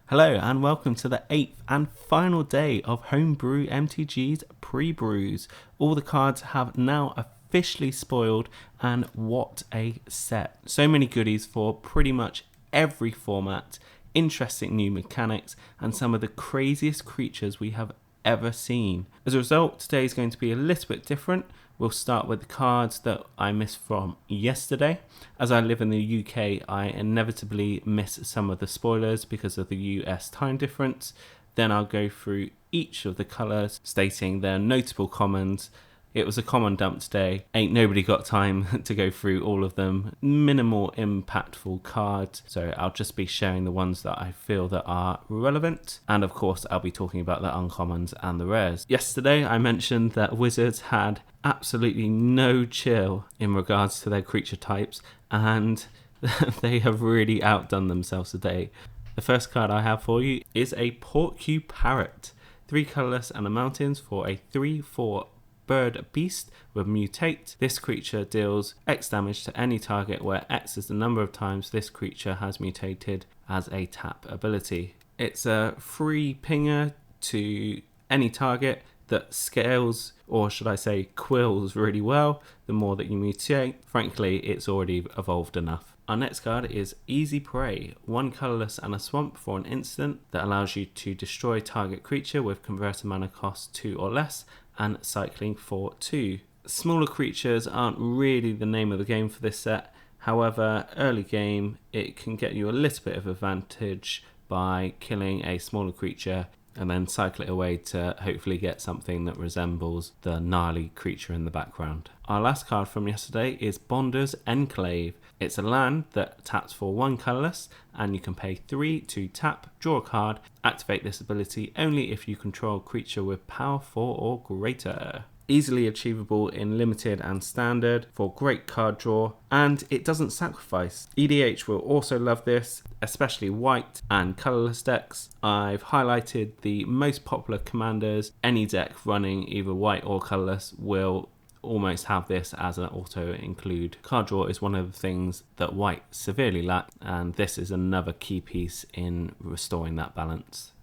Hello and welcome to the 8th and final day of Homebrew MTG's Pre-Brews. All the cards have now officially spoiled, and what a set. So many goodies for pretty much every format, interesting new mechanics, and some of the craziest creatures we have ever seen. As a result, today is going to be a little bit different. We'll start with the cards that I missed from yesterday. As I live in the UK, I inevitably miss some of the spoilers because of the US time difference. Then I'll go through each of the colours, stating their notable commons. It was a common dump today. Ain't nobody got time to go through all of them. Minimal impactful cards, so I'll just be sharing the ones that I feel that are relevant. And of course, I'll be talking about the uncommons and the rares. Yesterday, I mentioned that Wizards had absolutely no chill in regards to their creature types, and they have really outdone themselves today. The first card I have for you is a Porcupine Parrot. 3 colourless and a mountains for a 3/4 bird beast with mutate. This creature deals X damage to any target where X is the number of times this creature has mutated as a tap ability. It's a free pinger to any target that scales, or should I say quills, really well the more that you mutate. Frankly, it's already evolved enough. Our next card is Easy Prey, 1 colourless and a swamp for an instant that allows you to destroy target creature with converted mana cost 2 or less and cycling for 2. Smaller creatures aren't really the name of the game for this set. However, early game, it can get you a little bit of advantage by killing a smaller creature and then cycle it away to hopefully get something that resembles the gnarly creature in the background. Our last card from yesterday is Bonder's Enclave. It's a land that taps for 1 colourless, and you can pay 3 to tap, draw a card, activate this ability only if you control a creature with power 4 or greater. Easily achievable in limited and standard for great card draw, and it doesn't sacrifice. EDH will also love this, especially white and colourless decks. I've highlighted the most popular commanders. Any deck running either white or colourless will almost have this as an auto include. Card draw is one of the things that white severely lack, and this is another key piece in restoring that balance.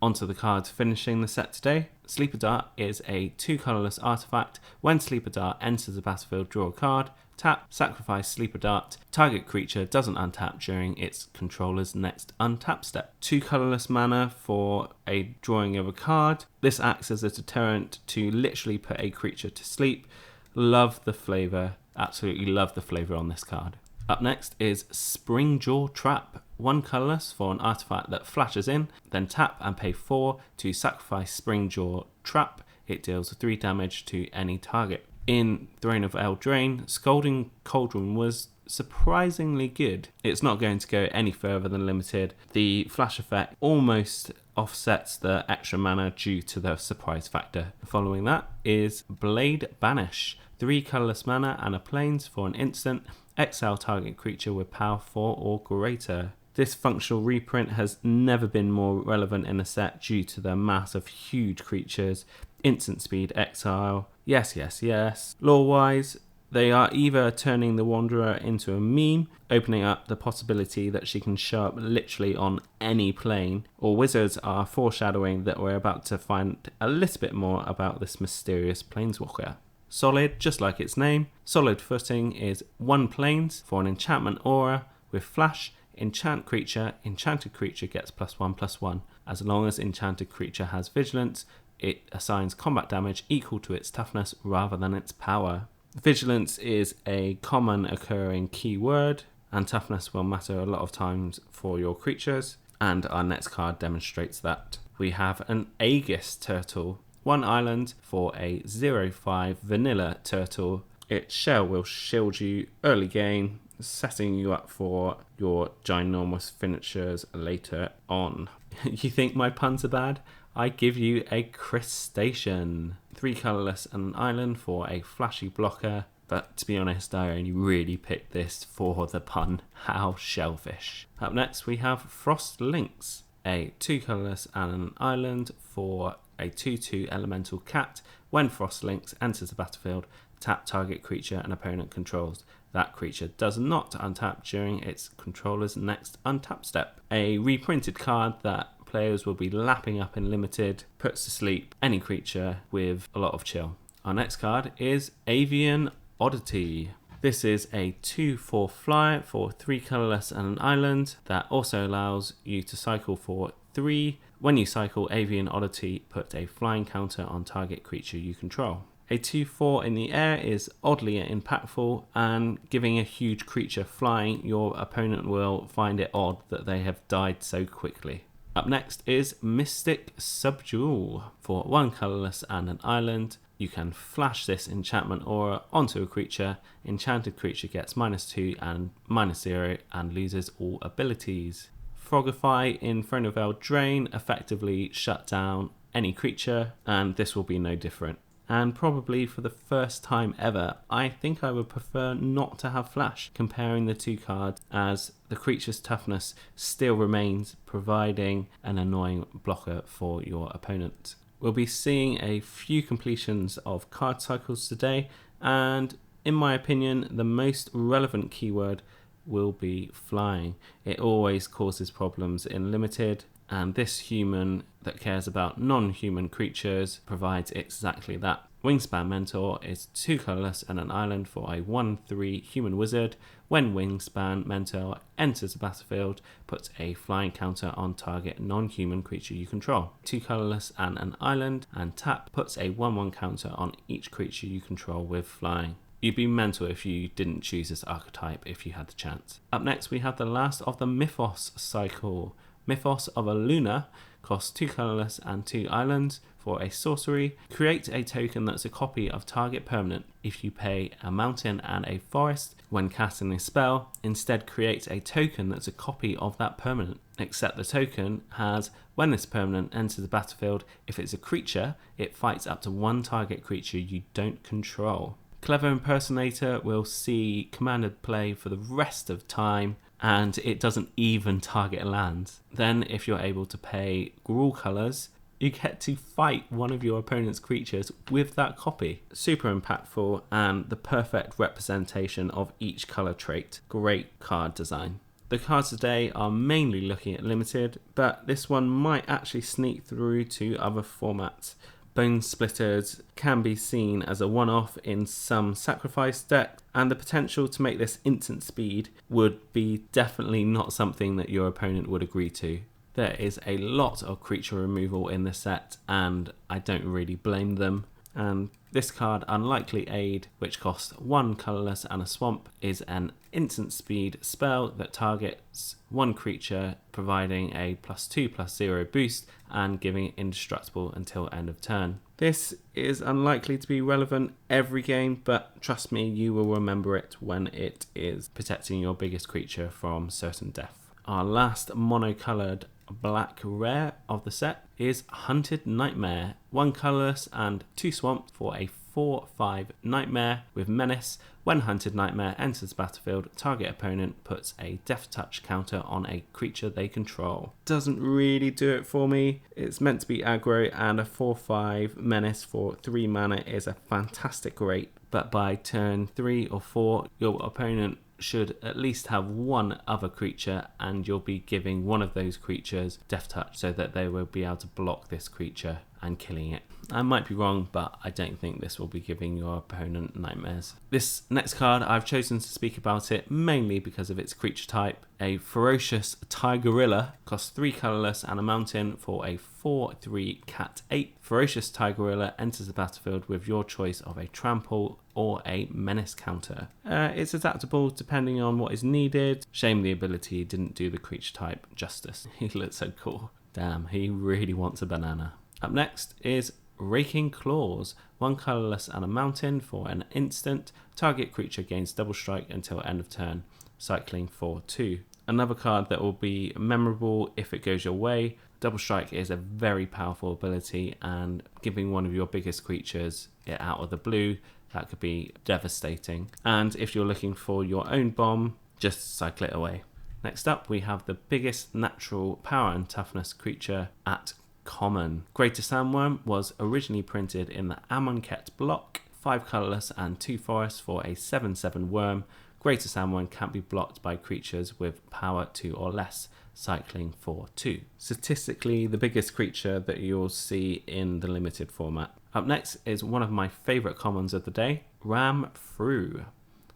Onto the cards finishing the set today. Sleeper Dart is a 2 colourless artifact. When Sleeper Dart enters the battlefield, draw a card, tap, sacrifice Sleeper Dart. Target creature doesn't untap during its controller's next untap step. 2 colourless mana for a drawing of a card. This acts as a deterrent to literally put a creature to sleep. Love the flavour, absolutely love the flavour on this card. Up next is Springjaw Trap. 1 colourless for an artifact that flashes in, then tap and pay 4 to sacrifice Springjaw Trap. It deals 3 damage to any target. In Throne of Eldraine, Scalding Cauldron was surprisingly good. It's not going to go any further than limited. The flash effect almost offsets the extra mana due to the surprise factor. Following that is Blade Banish. 3 colourless mana and a plains for an instant. Exile target creature with power 4 or greater. This functional reprint has never been more relevant in a set due to the mass of huge creatures. Instant speed exile. Yes, yes, yes. Lore-wise, they are either turning the Wanderer into a meme, opening up the possibility that she can show up literally on any plane, or Wizards are foreshadowing that we're about to find a little bit more about this mysterious planeswalker. Solid, just like its name. Solid Footing is 1 plains for an enchantment aura with flash. Enchanted creature gets +1/+1. As long as enchanted creature has vigilance, it assigns combat damage equal to its toughness rather than its power. Vigilance is a common occurring keyword, and toughness will matter a lot of times for your creatures, and our next card demonstrates that. We have an Aegis Turtle. 1 island for a 0/5 vanilla turtle. Its shell will shield you early game, setting you up for your ginormous finishers later on. You think my puns are bad? I give you a crustacean. 3 colourless and an island for a flashy blocker, but to be honest, I only really picked this for the pun. How shellfish. Up next we have Frost Lynx, a 2 colourless and an island for a 2/2 elemental cat. When Frost Lynx enters the battlefield, tap target creature an opponent controls. That creature does not untap during its controller's next untap step. A reprinted card that players will be lapping up in Limited, puts to sleep any creature with a lot of chill. Our next card is Avian Oddity. This is a 2/4 flyer for 3 colorless and an island that also allows you to cycle for 3. When you cycle Avian Oddity, put a flying counter on target creature you control. A 2/4 in the air is oddly impactful, and giving a huge creature flying, your opponent will find it odd that they have died so quickly. Up next is Mystic SubJewel. For 1 colorless and an island, you can flash this enchantment aura onto a creature. Enchanted creature gets -2 and -0 and loses all abilities. Frogify in Throne of Eldraine effectively shut down any creature, and this will be no different. And probably for the first time ever, I think I would prefer not to have flash, comparing the two cards, as the creature's toughness still remains, providing an annoying blocker for your opponent. We'll be seeing a few completions of card cycles today, and in my opinion, the most relevant keyword will be flying. It always causes problems in Limited, and this human that cares about non-human creatures provides exactly that. Wingspan Mentor is 2 colorless and an island for a 1/3 human wizard. When Wingspan Mentor enters the battlefield, put a flying counter on target non-human creature you control. 2 colorless and an island, and tap puts a 1/1 counter on each creature you control with flying. You'd be mental if you didn't choose this archetype if you had the chance. Up next we have the last of the Mythos cycle. Mythos of a Luna costs 2 colorless and 2 islands. For a sorcery, create a token that's a copy of target permanent. If you pay a mountain and a forest when casting a spell, instead create a token that's a copy of that permanent. Except the token has, when this permanent enters the battlefield, if it's a creature, it fights up to 1 target creature you don't control. Clever Impersonator will see commanded play for the rest of time, and it doesn't even target lands. Then if you're able to pay Gruul colors, you get to fight one of your opponent's creatures with that copy. Super impactful and the perfect representation of each color trait. Great card design. The cards today are mainly looking at Limited, but this one might actually sneak through to other formats. Bone Splitters can be seen as a one-off in some sacrifice decks, and the potential to make this instant speed would be definitely not something that your opponent would agree to. There is a lot of creature removal in this set, and I don't really blame them. And this card, Unlikely Aid, which costs 1 colorless and a swamp, is an instant speed spell that targets 1 creature, providing a +2/+0 boost and giving it indestructible until end of turn. This is unlikely to be relevant every game, but trust me, you will remember it when it is protecting your biggest creature from certain death. Our last monocolored black rare of the set is Hunted Nightmare. 1 colorless and 2 swamp for a 4/5 nightmare with menace. When Hunted Nightmare enters the battlefield, target opponent puts a death touch counter on a creature they control. Doesn't really do it for me. It's meant to be aggro, and a 4/5 menace for 3 mana is a fantastic rate, but by turn 3 or 4 your opponent should at least have 1 other creature, and you'll be giving one of those creatures death touch so that they will be able to block this creature and killing it. I might be wrong, but I don't think this will be giving your opponent nightmares. This next card, I've chosen to speak about it mainly because of its creature type. A Ferocious Tigerilla costs 3 colorless and a mountain for a 4/3 cat 8. Ferocious Tigerilla enters the battlefield with your choice of a trample or a menace counter. It's adaptable depending on what is needed. Shame the ability didn't do the creature type justice. He looks so cool. Damn, he really wants a banana. Up next is Raking Claws. 1 colorless and a mountain for an instant. Target creature gains double strike until end of turn, cycling for 2. Another card that will be memorable if it goes your way. Double strike is a very powerful ability, and giving one of your biggest creatures it out of the blue, that could be devastating. And if you're looking for your own bomb, just cycle it away. Next up, we have the biggest natural power and toughness creature at common. Greater Sandworm was originally printed in the Amonkhet block. 5 colorless and 2 forests for a 7/7 worm, Greater Salmon can't be blocked by creatures with power 2 or less, cycling for 2. Statistically, the biggest creature that you'll see in the limited format. Up next is one of my favourite commons of the day, Ram-Thru.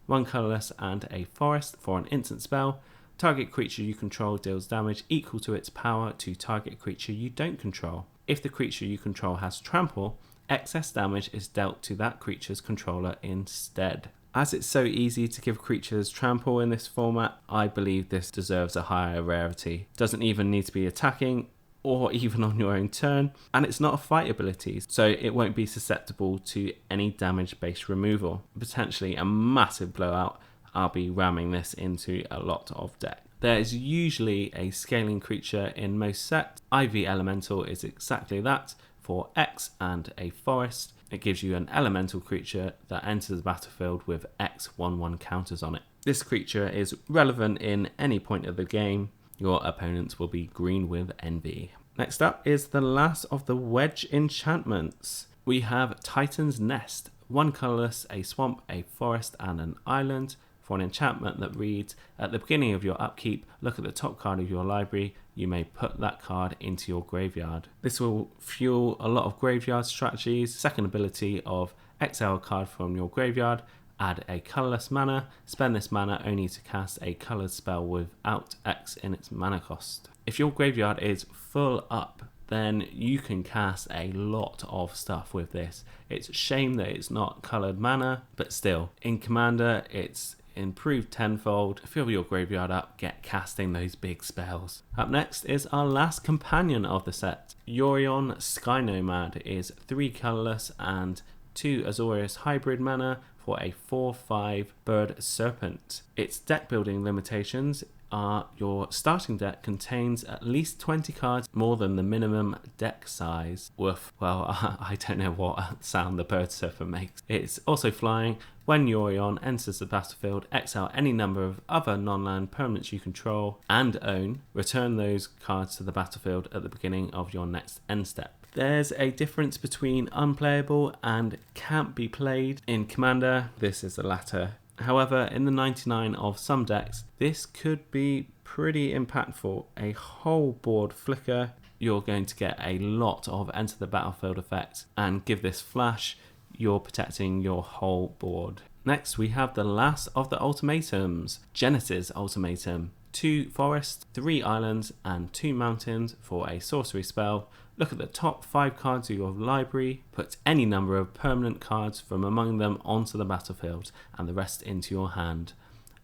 1 colourless and a forest for an instant spell. Target creature you control deals damage equal to its power to target creature you don't control. If the creature you control has trample, excess damage is dealt to that creature's controller instead. As it's so easy to give creatures trample in this format, I believe this deserves a higher rarity. Doesn't even need to be attacking or even on your own turn, and it's not a fight ability, so it won't be susceptible to any damage-based removal. Potentially a massive blowout. I'll be ramming this into a lot of deck. There is usually a scaling creature in most sets. Ivy Elemental is exactly that for X and a forest. It gives you an elemental creature that enters the battlefield with X 1/1 counters on it. This creature is relevant in any point of the game. Your opponents will be green with envy. Next up is the last of the wedge enchantments. We have Titan's Nest. 1 colourless, a swamp, a forest and an island for an enchantment that reads, at the beginning of your upkeep, look at the top card of your library. You may put that card into your graveyard. This will fuel a lot of graveyard strategies. Second ability of exile a card from your graveyard, add a colourless mana, spend this mana only to cast a coloured spell without X in its mana cost. If your graveyard is full up, then you can cast a lot of stuff with this. It's a shame that it's not coloured mana, but still, in Commander, it's improved tenfold. Fill your graveyard up, get casting those big spells. Up next is our last companion of the set. Yorion Sky Nomad is 3 colourless and 2 Azorius hybrid mana for a 4/5 bird serpent. Its deck building limitations are your starting deck contains at least 20 cards more than the minimum deck size. Woof. Well, I don't know what sound the bird serpent makes. It's also flying. When Yorion enters the battlefield, exile any number of other non-land permanents you control and own. Return those cards to the battlefield at the beginning of your next end step. There's a difference between unplayable and can't be played. In Commander, this is the latter. However, in the 99 of some decks, this could be pretty impactful. A whole board flicker. You're going to get a lot of enter the battlefield effects, and give this flash, you're protecting your whole board. Next, we have the last of the ultimatums, Genesis Ultimatum. 2 forests, 3 islands, and 2 mountains for a sorcery spell. Look at the top 5 cards of your library, put any number of permanent cards from among them onto the battlefield, and the rest into your hand.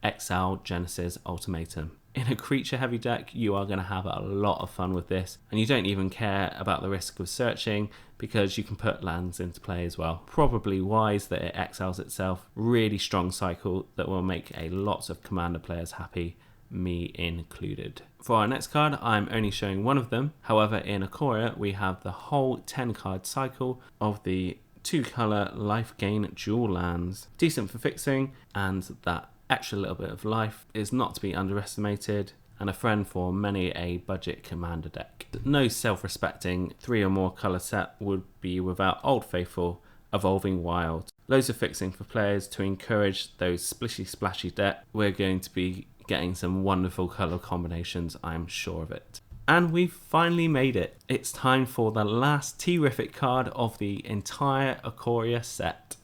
Exile Genesis Ultimatum. In a creature heavy deck, you are going to have a lot of fun with this, and you don't even care about the risk of searching because you can put lands into play as well. Probably wise that it exiles itself. Really strong cycle that will make a lot of Commander players happy, me included. For our next card, I'm only showing one of them. However, in Ikoria, we have the whole 10 card cycle of the 2 colour life gain dual lands. Decent for fixing, and that extra little bit of life is not to be underestimated, and a friend for many a budget Commander deck. No self-respecting 3 or more colour set would be without Old Faithful, Evolving Wild. Loads of fixing for players to encourage those splishy splashy decks. We're going to be getting some wonderful colour combinations, I'm sure of it. And we've finally made it. It's time for the last TEA-riffic card of the entire Ikoria set.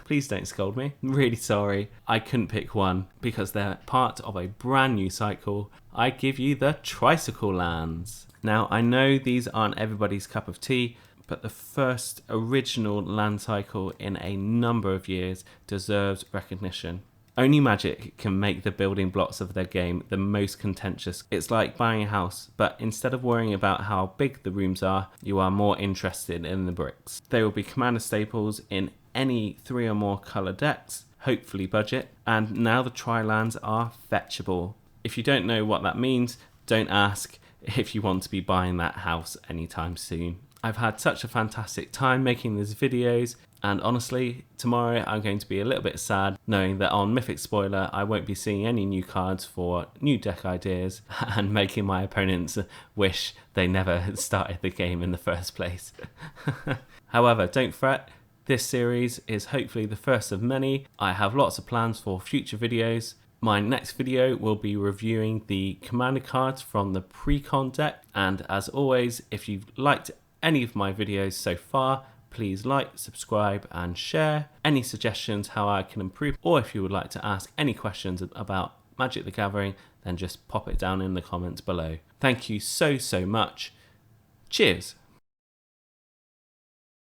Please don't scold me. I'm really sorry. I couldn't pick one because they're part of a brand new cycle. I give you the Tricycle Lands. Now, I know these aren't everybody's cup of tea, but the first original land cycle in a number of years deserves recognition. Only Magic can make the building blocks of their game the most contentious. It's like buying a house, but instead of worrying about how big the rooms are, you are more interested in the bricks. They will be Commander staples in any 3 or more colour decks, hopefully budget, and now the Tri-lands are fetchable. If you don't know what that means, don't ask if you want to be buying that house anytime soon. I've had such a fantastic time making these videos, and honestly, tomorrow I'm going to be a little bit sad knowing that on Mythic Spoiler I won't be seeing any new cards for new deck ideas and making my opponents wish they never started the game in the first place. However, don't fret, This series is hopefully the first of many. I have lots of plans for future videos. My next video will be reviewing the commander cards from the pre-con deck, and as always, if you've liked any of my videos so far, please like, subscribe and share. Any suggestions how I can improve, or if you would like to ask any questions about Magic the Gathering, then just pop it down in the comments below. Thank you so much. Cheers.